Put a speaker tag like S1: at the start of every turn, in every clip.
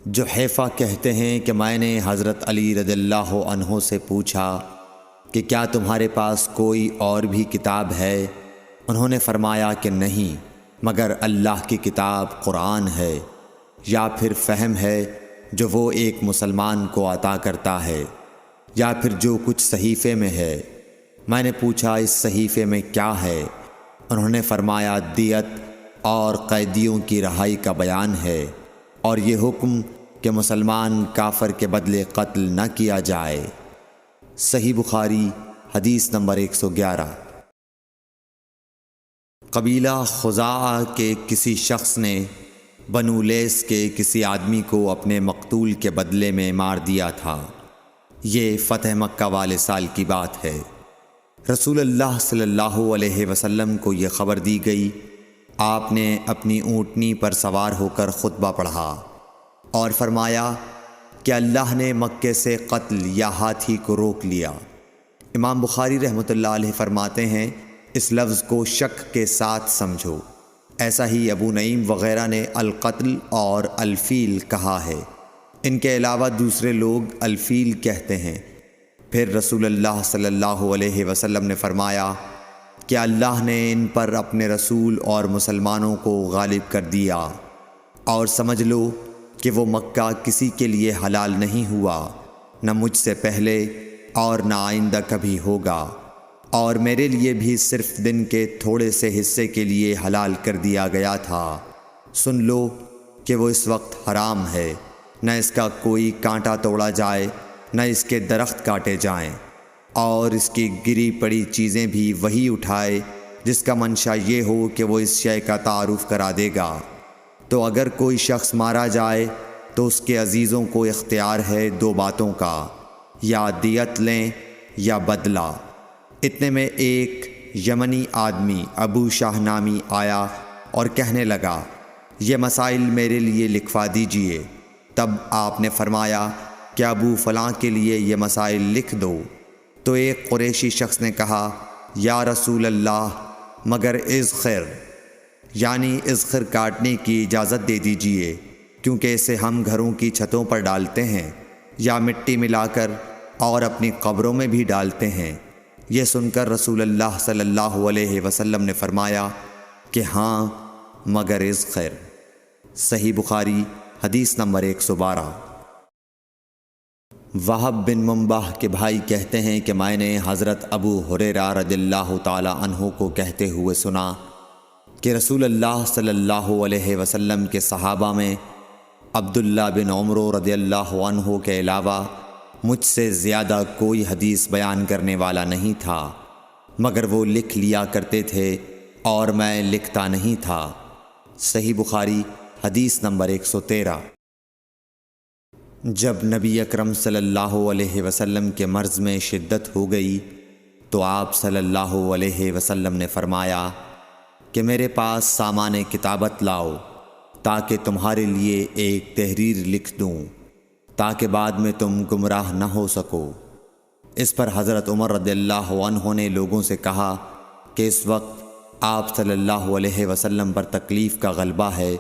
S1: جحیفہ کہتے ہیں کہ میں نے حضرت علی رضی اللہ عنہ سے پوچھا کہ کیا تمہارے پاس کوئی اور بھی کتاب ہے؟ انہوں نے فرمایا کہ نہیں مگر اللہ کی کتاب قرآن ہے، یا پھر فہم ہے جو وہ ایک مسلمان کو عطا کرتا ہے، یا پھر جو کچھ صحیفے میں ہے۔ میں نے پوچھا اس صحیفے میں کیا ہے؟ انہوں نے فرمایا دیت اور قیدیوں کی رہائی کا بیان ہے، اور یہ حکم کہ مسلمان کافر کے بدلے قتل نہ کیا جائے۔ صحیح بخاری حدیث نمبر 111۔ قبیلہ خزاعہ کے کسی شخص نے بنو لیث کے کسی آدمی کو اپنے مقتول کے بدلے میں مار دیا تھا۔ یہ فتح مکہ والے سال کی بات ہے۔ رسول اللہ صلی اللہ علیہ وسلم کو یہ خبر دی گئی۔ آپ نے اپنی اونٹنی پر سوار ہو کر خطبہ پڑھا اور فرمایا کہ اللہ نے مکے سے قتل یا ہاتھی کو روک لیا۔ امام بخاری رحمۃ اللہ علیہ فرماتے ہیں اس لفظ کو شک کے ساتھ سمجھو۔ ایسا ہی ابو نعیم وغیرہ نے القتل اور الفیل کہا ہے۔ ان کے علاوہ دوسرے لوگ الفیل کہتے ہیں۔ پھر رسول اللہ صلی اللہ علیہ وسلم نے فرمایا کہ اللہ نے ان پر اپنے رسول اور مسلمانوں کو غالب کر دیا، اور سمجھ لو کہ وہ مکہ کسی کے لیے حلال نہیں ہوا، نہ مجھ سے پہلے اور نہ آئندہ کبھی ہوگا، اور میرے لیے بھی صرف دن کے تھوڑے سے حصے کے لیے حلال کر دیا گیا تھا۔ سن لو کہ وہ اس وقت حرام ہے، نہ اس کا کوئی کانٹا توڑا جائے، نہ اس کے درخت کاٹے جائیں، اور اس کی گری پڑی چیزیں بھی وہی اٹھائے جس کا منشا یہ ہو کہ وہ اس شے کا تعارف کرا دے گا۔ تو اگر کوئی شخص مارا جائے تو اس کے عزیزوں کو اختیار ہے دو باتوں کا، یا دیت لیں یا بدلہ۔ اتنے میں ایک یمنی آدمی ابو شاہ نامی آیا اور کہنے لگا یہ مسائل میرے لیے لکھوا دیجئے۔ تب آپ نے فرمایا کہ ابو فلاں کے لیے یہ مسائل لکھ دو۔ تو ایک قریشی شخص نے کہا یا رسول اللہ مگر اذخر، یعنی اذخر کاٹنے کی اجازت دے دیجئے، کیونکہ اسے ہم گھروں کی چھتوں پر ڈالتے ہیں یا مٹی ملا کر اور اپنی قبروں میں بھی ڈالتے ہیں۔ یہ سن کر رسول اللہ صلی اللہ علیہ وسلم نے فرمایا کہ ہاں مگر اذخر۔ صحیح بخاری حدیث نمبر 112۔ وہب بن منبح کے بھائی کہتے ہیں کہ میں نے حضرت ابو ہریرہ رضی اللہ تعالی عنہ کو کہتے ہوئے سنا کہ رسول اللہ صلی اللہ علیہ وسلم کے صحابہ میں عبداللہ بن عمر رضی اللہ عنہ کے علاوہ مجھ سے زیادہ کوئی حدیث بیان کرنے والا نہیں تھا، مگر وہ لکھ لیا کرتے تھے اور میں لکھتا نہیں تھا۔ صحیح بخاری حدیث نمبر 113۔ جب نبی اکرم صلی اللہ علیہ وسلم کے مرض میں شدت ہو گئی تو آپ صلی اللہ علیہ وسلم نے فرمایا کہ میرے پاس سامان کتابت لاؤ تاکہ تمہارے لیے ایک تحریر لکھ دوں، تاکہ بعد میں تم گمراہ نہ ہو سکو۔ اس پر حضرت عمر رضی اللہ عنہ نے لوگوں سے کہا کہ اس وقت آپ صلی اللہ علیہ وسلم پر تکلیف کا غلبہ ہے،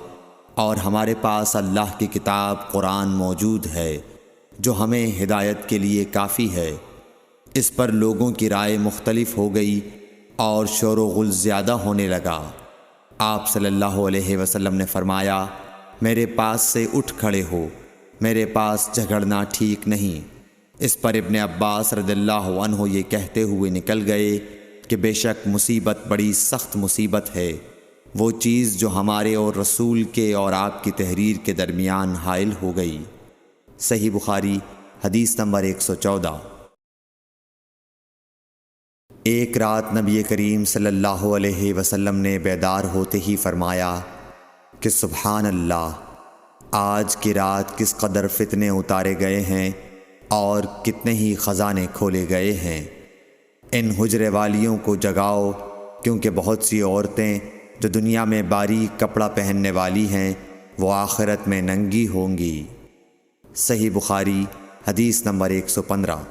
S1: اور ہمارے پاس اللہ کی کتاب قرآن موجود ہے جو ہمیں ہدایت کے لیے کافی ہے۔ اس پر لوگوں کی رائے مختلف ہو گئی اور شور و غل زیادہ ہونے لگا۔ آپ صلی اللہ علیہ وسلم نے فرمایا میرے پاس سے اٹھ کھڑے ہو، میرے پاس جھگڑنا ٹھیک نہیں۔ اس پر ابن عباس رضی اللہ عنہ یہ کہتے ہوئے نکل گئے کہ بے شک مصیبت بڑی سخت مصیبت ہے، وہ چیز جو ہمارے اور رسول کے اور آپ کی تحریر کے درمیان حائل ہو گئی۔ صحیح بخاری حدیث نمبر 114۔ ایک رات نبی کریم صلی اللہ علیہ وسلم نے بیدار ہوتے ہی فرمایا کہ سبحان اللہ، آج کی رات کس قدر فتنے اتارے گئے ہیں اور کتنے ہی خزانے کھولے گئے ہیں۔ ان حجرے والیوں کو جگاؤ، کیونکہ بہت سی عورتیں جو دنیا میں باریک کپڑا پہننے والی ہیں وہ آخرت میں ننگی ہوں گی۔ صحیح بخاری حدیث نمبر 115۔